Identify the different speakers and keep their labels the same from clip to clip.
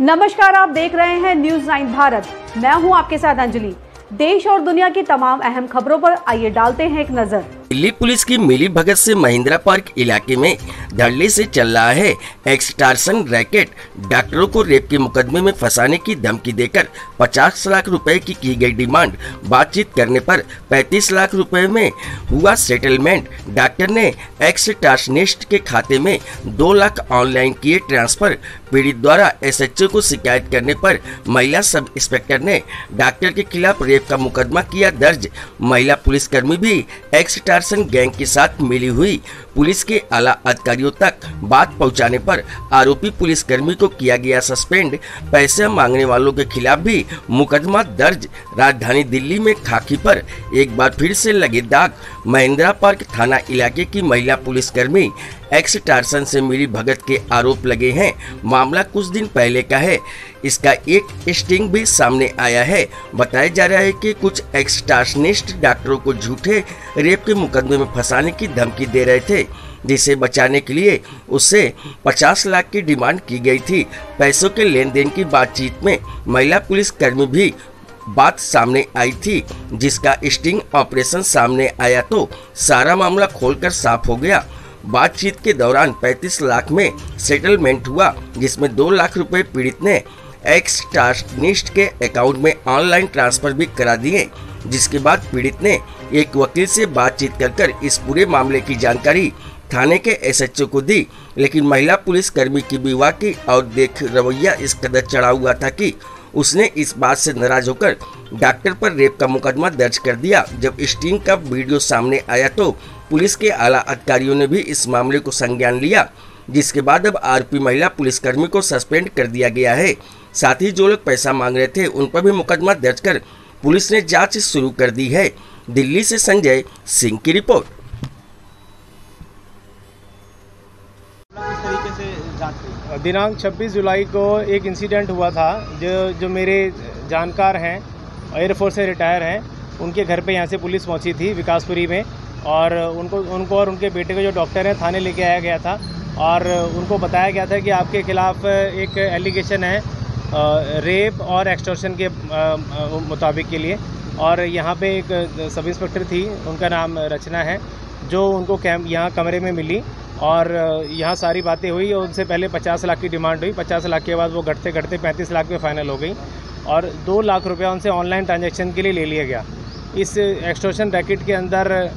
Speaker 1: नमस्कार, आप देख रहे हैं न्यूज़ 9 भारत। मैं हूं आपके साथ अंजलि। देश और दुनिया की तमाम अहम खबरों पर आइए डालते हैं एक नजर।
Speaker 2: दिल्ली पुलिस की मिली भगत से महिंद्रा पार्क इलाके में धड़ल्ले से चल रहा है एक्सटॉर्शन रैकेट। डॉक्टरों को रेप के मुकदमे में फंसाने की धमकी देकर 50 लाख रुपए की गई डिमांड। बातचीत करने पर 35 लाख रुपए में हुआ सेटलमेंट। डॉक्टर ने एक्सटॉर्शनिस्ट के खाते में 2 लाख ऑनलाइन किए ट्रांसफर। पीड़ित द्वारा एसएचओ को शिकायत करने पर महिला सब इंस्पेक्टर ने डॉक्टर के खिलाफ रेप का मुकदमा किया दर्ज। महिला पुलिसकर्मी भी एक्सटॉर्शन गैंग के साथ मिली हुई। पुलिस के आला अधिकारियों तक बात पहुंचाने पर आरोपी पुलिसकर्मी को किया गया सस्पेंड। पैसे मांगने वालों के खिलाफ भी मुकदमा दर्ज। राजधानी दिल्ली में खाकी पर एक बार फिर से लगे दाग। महिंद्रा पार्क थाना इलाके की महिला पुलिसकर्मी एक्सटॉर्शन से मिली भगत के आरोप लगे हैं। मामला कुछ दिन पहले का है। इसका एक स्टिंग भी सामने आया है। बताया जा रहा है कि कुछ एक्सटॉर्शनिस्ट डॉक्टरों को झूठे रेप के मुकदमे में फंसाने की धमकी दे रहे थे, जिसे बचाने के लिए उससे 50 लाख की डिमांड की गई थी। पैसों के लेन देन की बातचीत में महिला पुलिसकर्मी भी बात सामने आई थी, जिसका स्टिंग ऑपरेशन सामने आया तो सारा मामला खोलकर साफ हो गया। बातचीत के दौरान 35 लाख में सेटलमेंट हुआ, जिसमें 2 लाख रुपए पीड़ित ने एक्सटॉर्शनिस्ट के अकाउंट में ऑनलाइन ट्रांसफर भी करा दिए। जिसके बाद पीड़ित ने एक वकील से बातचीत कर इस पूरे मामले की जानकारी थाने के एसएचओ को दी, लेकिन महिला पुलिसकर्मी की विवाह की और देख रवैया इस कदर चढ़ा हुआ था कि उसने इस बात से नाराज होकर डॉक्टर पर रेप का मुकदमा दर्ज कर दिया। जब स्टिंग का वीडियो सामने आया तो पुलिस के आला अधिकारियों ने भी इस मामले को संज्ञान लिया, जिसके बाद अब आरोपी महिला पुलिसकर्मी को सस्पेंड कर दिया गया है। साथ ही जो लोग पैसा मांग रहे थे उन पर भी मुकदमा दर्ज कर पुलिस ने जांच शुरू कर दी है। दिल्ली से संजय सिंह की रिपोर्ट।
Speaker 3: दिनांक 26 जुलाई को एक इंसिडेंट हुआ था। जो मेरे जानकार हैं, एयरफोर्स से रिटायर हैं, उनके घर पे यहाँ से पुलिस पहुँची थी विकासपुरी में, और उनको और उनके बेटे को जो डॉक्टर हैं थाने लेके आया गया था, और उनको बताया गया था कि आपके खिलाफ एक एलिगेशन है रेप और एक्सटॉर्शन के मुताबिक के लिए। और यहाँ पे एक सब इंस्पेक्टर थी, उनका नाम रचना है, जो उनको यहाँ कमरे में मिली और यहाँ सारी बातें हुई। और उनसे पहले 50 लाख की डिमांड हुई। 50 लाख के बाद वो घटते घटते 35 लाख पे फाइनल हो गई, और 2 लाख रुपया उनसे ऑनलाइन ट्रांजैक्शन के लिए ले लिया गया। इस एक्सटॉर्शन रैकेट के अंदर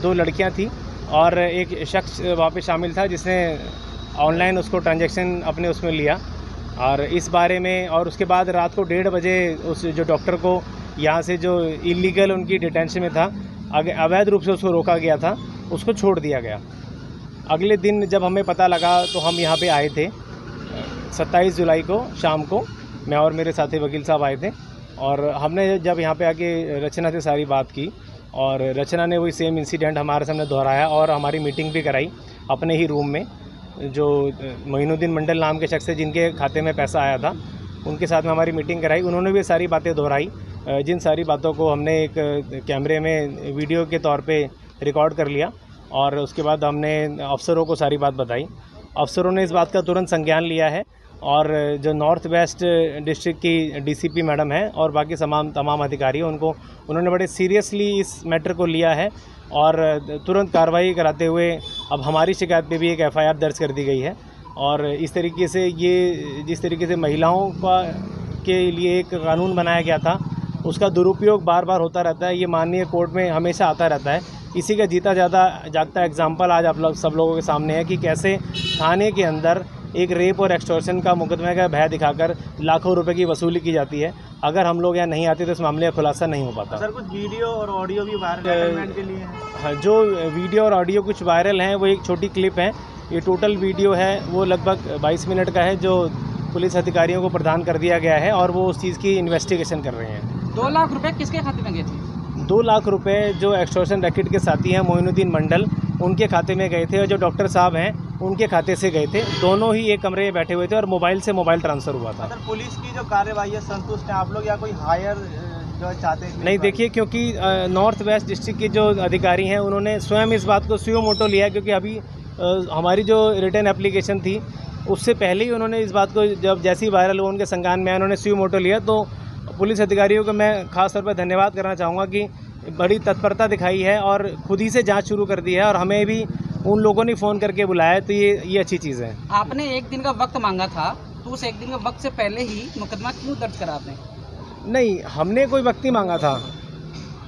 Speaker 3: 2 लड़कियाँ थी और एक शख्स वहाँ पे शामिल था, जिसने ऑनलाइन उसको ट्रांजैक्शन अपने उसमें लिया। और इस बारे में, और उसके बाद रात को 1:30 बजे उस जो डॉक्टर को यहाँ से जो इलीगल उनकी डिटेंशन में था, अवैध रूप से उसको रोका गया था, उसको छोड़ दिया गया। अगले दिन जब हमें पता लगा तो हम यहाँ पे आए थे। 27 जुलाई को शाम को मैं और मेरे साथी वकील साहब आए थे, और हमने जब यहाँ पे आके रचना से सारी बात की, और रचना ने वही सेम इंसिडेंट हमारे सामने दोहराया और हमारी मीटिंग भी कराई अपने ही रूम में। जो मोइनुद्दीन मंडल नाम के शख्स है, जिनके खाते में पैसा आया था, उनके साथ में हमारी मीटिंग कराई। उन्होंने भी सारी बातें दोहराई, जिन सारी बातों को हमने एक कैमरे में वीडियो के तौर पे रिकॉर्ड कर लिया, और उसके बाद हमने अफसरों को सारी बात बताई। अफसरों ने इस बात का तुरंत संज्ञान लिया है, और जो नॉर्थ वेस्ट डिस्ट्रिक्ट की डीसीपी मैडम है और बाकी तमाम अधिकारी हैं, उन्होंने बड़े सीरियसली इस मैटर को लिया है, और तुरंत कार्रवाई कराते हुए अब हमारी शिकायत पे भी एक एफआईआर दर्ज कर दी गई है। और इस तरीके से जिस तरीके से महिलाओं के लिए एक कानून बनाया गया था, उसका दुरुपयोग बार बार होता रहता है। ये माननीय कोर्ट में हमेशा आता रहता है। इसी का जीता जागता एग्जाम्पल आज आप सब लोगों के सामने है कि कैसे थाने के अंदर एक रेप और एक्सटॉर्शन का मुकदमे का भय दिखाकर लाखों रुपए की वसूली की जाती है। अगर हम लोग यहाँ नहीं आते तो इस मामले का खुलासा नहीं हो पाता।
Speaker 4: सर, कुछ वीडियो और ऑडियो भी वायरल के लिए
Speaker 3: हाँ, जो वीडियो और ऑडियो कुछ वायरल हैं वो एक छोटी क्लिप है। ये टोटल वीडियो है वो लगभग 22 मिनट का है, जो पुलिस अधिकारियों को प्रदान कर दिया गया है, और वो उस चीज़ की इन्वेस्टिगेशन कर रहे हैं।
Speaker 5: 2 लाख रुपए किसके खाते में गए थे?
Speaker 3: 2 लाख रुपए जो एक्सटॉर्शन रैकेट के साथी हैं मोइनुद्दीन मंडल, उनके खाते में गए थे, और जो डॉक्टर साहब हैं उनके खाते से गए थे। दोनों ही एक कमरे में बैठे हुए थे, और मोबाइल से मोबाइल ट्रांसफ़र हुआ था।
Speaker 4: सर, पुलिस की जो कार्यवाही है संतुष्ट है आप लोग, या कोई हायर जो चाहते हैं?
Speaker 3: नहीं, देखिए, क्योंकि नॉर्थ वेस्ट डिस्ट्रिक्ट के जो अधिकारी हैं उन्होंने स्वयं इस बात को सुयो मोटो लिया, क्योंकि अभी हमारी जो रिटर्न एप्लीकेशन थी उससे पहले ही उन्होंने इस बात को, जब जैसे ही वायरल हुआ उनके संज्ञान में उन्होंने स्यू मोटो लिया, तो पुलिस अधिकारियों को मैं खास तौर पर धन्यवाद करना चाहूँगा कि बड़ी तत्परता दिखाई है और खुद ही से जांच शुरू कर दी है, और हमें भी उन लोगों ने फ़ोन करके बुलाया है, तो ये अच्छी चीज़ है।
Speaker 5: आपने एक दिन का वक्त मांगा था, तो उस एक दिन का वक्त से पहले ही मुकदमा क्यों दर्ज करा आपने?
Speaker 3: नहीं, हमने कोई वक्त नहीं मांगा था।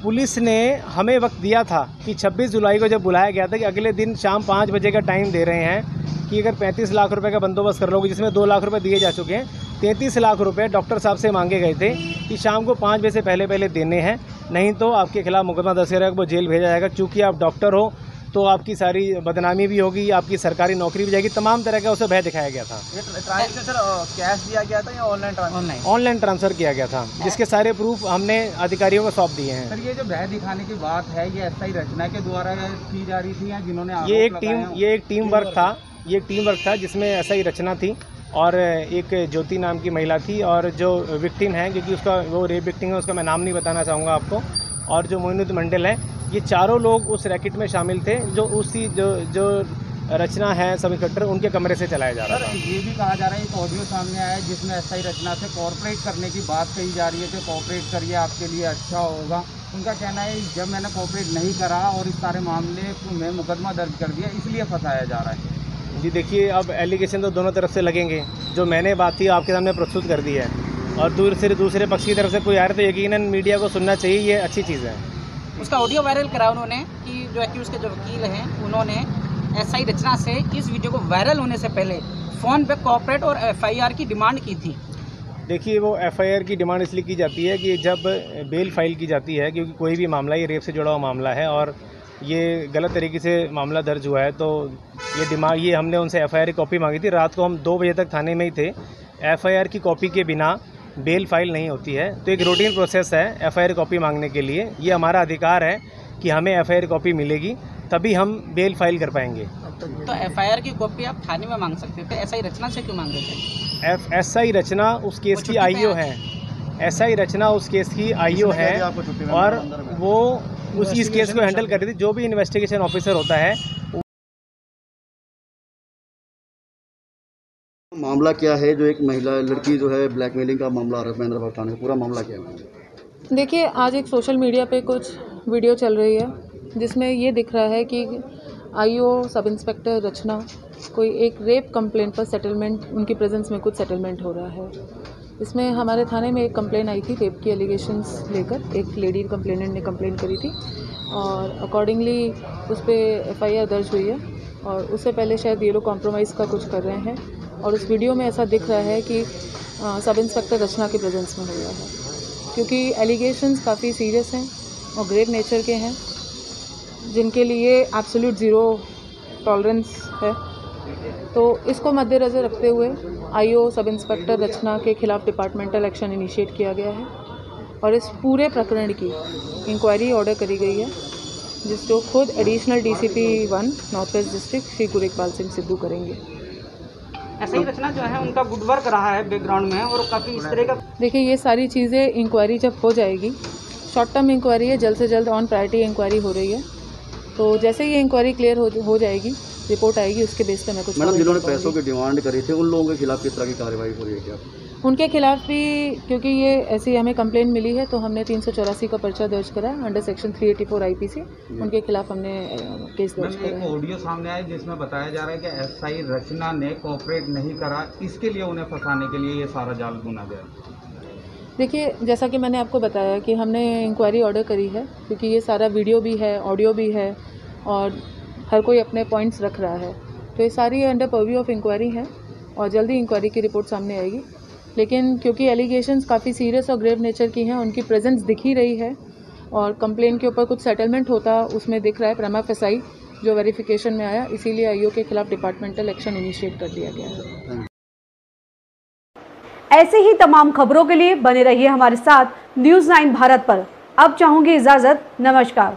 Speaker 3: पुलिस ने हमें वक्त दिया था कि 26 जुलाई को जब बुलाया गया था कि अगले दिन शाम 5 बजे का टाइम दे रहे हैं कि अगर 35 लाख रुपए का बंदोबस्त कर लोगे, जिसमें 2 लाख रुपए दिए जा चुके हैं, 33 लाख रुपए डॉक्टर साहब से मांगे गए थे कि शाम को 5 बजे से पहले देने हैं, नहीं तो आपके खिलाफ मुकदमा दर्ज करेगा, वो जेल भेजा जाएगा। चूँकि आप डॉक्टर हो तो आपकी सारी बदनामी भी होगी, आपकी सरकारी नौकरी भी जाएगी, तमाम तरह का उसे भय दिखाया गया था।
Speaker 4: ये ट्रांसफर सर कैश दिया गया था या ऑनलाइन ट्रांसफर?
Speaker 3: ऑनलाइन ट्रांसफ़र किया गया था, जिसके सारे प्रूफ हमने अधिकारियों को सौंप दिए हैं।
Speaker 6: सर, ये जो भय दिखाने की बात है, ये एसआई रचना के द्वारा की जा रही थी या जिन्होंने
Speaker 3: ये एक टीम वर्क था, ये टीम वर्क था जिसमें एसआई रचना थी और एक ज्योति नाम की महिला थी, और जो विक्टिम है, क्योंकि उसका वो रेप विक्टिम है, उसका मैं नाम नहीं बताना चाहूँगा आपको, और जो मोइनुद्दीन मंडल है, ये चारों लोग उस रैकेट में शामिल थे जो रचना है सब इंस्पेक्टर, उनके कमरे से चलाया जा रहा था।
Speaker 6: ये भी कहा जा रहा है, एक ऑडियो सामने आया है जिसमें एसआई रचना से कॉर्पोरेट करने की बात कही जा रही है कि कॉर्पोरेट करिए, आपके लिए अच्छा होगा। उनका कहना है जब मैंने कॉर्पोरेट नहीं करा और इस सारे मामले में मुकदमा दर्ज कर दिया, इसलिए फंसाया जा रहा है।
Speaker 3: जी देखिए, अब एलिगेशन तो दोनों तरफ से लगेंगे। जो मैंने बात थी आपके सामने प्रस्तुत कर दी है, और दूसरे पक्ष की तरफ से कोई आ रहा है तो यकीनन मीडिया को सुनना चाहिए, ये अच्छी चीज़ है।
Speaker 5: उसका ऑडियो वायरल करा उन्होंने कि जो एक्यूज के जो वकील हैं, उन्होंने एसआई रचना से इस वीडियो को वायरल होने से पहले फ़ोन पे कॉर्पोरेट और एफआईआर की डिमांड की थी।
Speaker 3: देखिए, वो एफआईआर की डिमांड इसलिए की जाती है कि जब बेल फाइल की जाती है, क्योंकि कोई भी मामला, ये रेप से जुड़ा हुआ मामला है और ये गलत तरीके से मामला दर्ज हुआ है, तो ये हमने उनसे एफआईआर की कॉपी मांगी थी। रात को हम 2 बजे तक थाने में ही थे। एफआईआर की कॉपी के बिना बेल फाइल नहीं होती है, तो एक रूटीन प्रोसेस है एफआईआर कॉपी मांगने के लिए। ये हमारा अधिकार है कि हमें एफआईआर कॉपी मिलेगी, तभी हम बेल फाइल कर पाएंगे।
Speaker 5: तो एफआईआर की कॉपी आप थाने में मांग सकते थे, एसआई रचना से क्यों मांग रहे थे?
Speaker 3: एसआई रचना उस केस की आईओ है, एसआई रचना उस केस की आईओ है, और वो इस केस को हैंडल कर रही थी। जो भी इन्वेस्टिगेशन ऑफिसर होता है।
Speaker 7: मामला क्या है जो एक महिला लड़की जो है ब्लैकमेलिंग का मामला आ रहा है महेंद्र बाग थाने का, पूरा मामला क्या है?
Speaker 8: देखिए, आज एक सोशल मीडिया पे कुछ वीडियो चल रही है जिसमें ये दिख रहा है कि आईओ सब इंस्पेक्टर रचना कोई एक रेप कंप्लेंट पर सेटलमेंट, उनकी प्रेजेंस में कुछ सेटलमेंट हो रहा है। इसमें हमारे थाने में एक कंप्लेन आई थी रेप की एलिगेशंस लेकर, एक लेडी कंप्लेनेंट ने कंप्लेन करी थी और अकॉर्डिंगली उस पर एफआईआर दर्ज हुई है। और उससे पहले शायद ये लोग कॉम्प्रोमाइज़ का कुछ कर रहे हैं, और उस वीडियो में ऐसा दिख रहा है कि सब इंस्पेक्टर रचना के प्रेजेंस में हुआ है, क्योंकि एलिगेशंस काफ़ी सीरियस हैं और ग्रेव नेचर के हैं, जिनके लिए एब्सोल्यूट ज़ीरो टॉलरेंस है। तो इसको मद्देनज़र रखते हुए आईओ सब इंस्पेक्टर रचना के खिलाफ डिपार्टमेंटल एक्शन इनिशिएट किया गया है, और इस पूरे प्रकरण की इंक्वायरी ऑर्डर करी गई है, जिसको खुद additional DCP 1 north west district Shri गुरु इकबाल सिंह सिद्धू करेंगे।
Speaker 5: एसआई रचना जो है उनका गुड वर्क रहा है बैकग्राउंड में, और काफ़ी इस तरह का।
Speaker 8: देखिए, ये सारी चीज़ें इंक्वायरी जब हो जाएगी, शॉर्ट टर्म इंक्वायरी है, जल्द से जल्द ऑन प्रायोरिटी इंक्वायरी हो रही है, तो जैसे ही ये इंक्वायरी क्लियर हो जाएगी, रिपोर्ट आएगी, उसके बेस पे मैं कुछ।
Speaker 7: मैडम, जिन्होंने पैसों की डिमांड करी थी, उन लोगों के खिलाफ किस तरह की कार्रवाई हो रही है? क्या
Speaker 8: उनके खिलाफ भी, क्योंकि ये ऐसी हमें कंप्लेंट मिली है, तो हमने 384 का पर्चा दर्ज करा अंडर सेक्शन 384 आईपीसी, उनके खिलाफ हमने केस दर्ज करा है।
Speaker 6: एक ऑडियो सामने आया जिसमें बताया जा रहा है कि एसआई रचना ने कोऑपरेट नहीं करा, इसके लिए उन्हें फंसाने के लिए ये सारा जाल बुना गया।
Speaker 8: देखिए, जैसा कि मैंने आपको बताया कि हमने इंक्वायरी ऑर्डर करी है, क्योंकि ये सारा वीडियो भी है, ऑडियो भी है, और हर कोई अपने पॉइंट्स रख रहा है, तो ये सारी अंडर परव्यू ऑफ इंक्वायरी है और जल्दी इंक्वायरी की रिपोर्ट सामने आएगी। लेकिन क्योंकि एलिगेशंस काफ़ी सीरियस और ग्रेव नेचर की हैं, उनकी प्रेजेंस दिख ही रही है, और कंप्लेन के ऊपर कुछ सेटलमेंट होता उसमें दिख रहा है प्रमा फेसाई जो वेरिफिकेशन में आया, इसीलिए आईओ के खिलाफ डिपार्टमेंटल एक्शन इनिशिएट कर दिया गया है।
Speaker 1: ऐसे ही तमाम खबरों के लिए बने रहिए हमारे साथ न्यूज़ 9 भारत पर। अब चाहूंगी इजाजत, नमस्कार।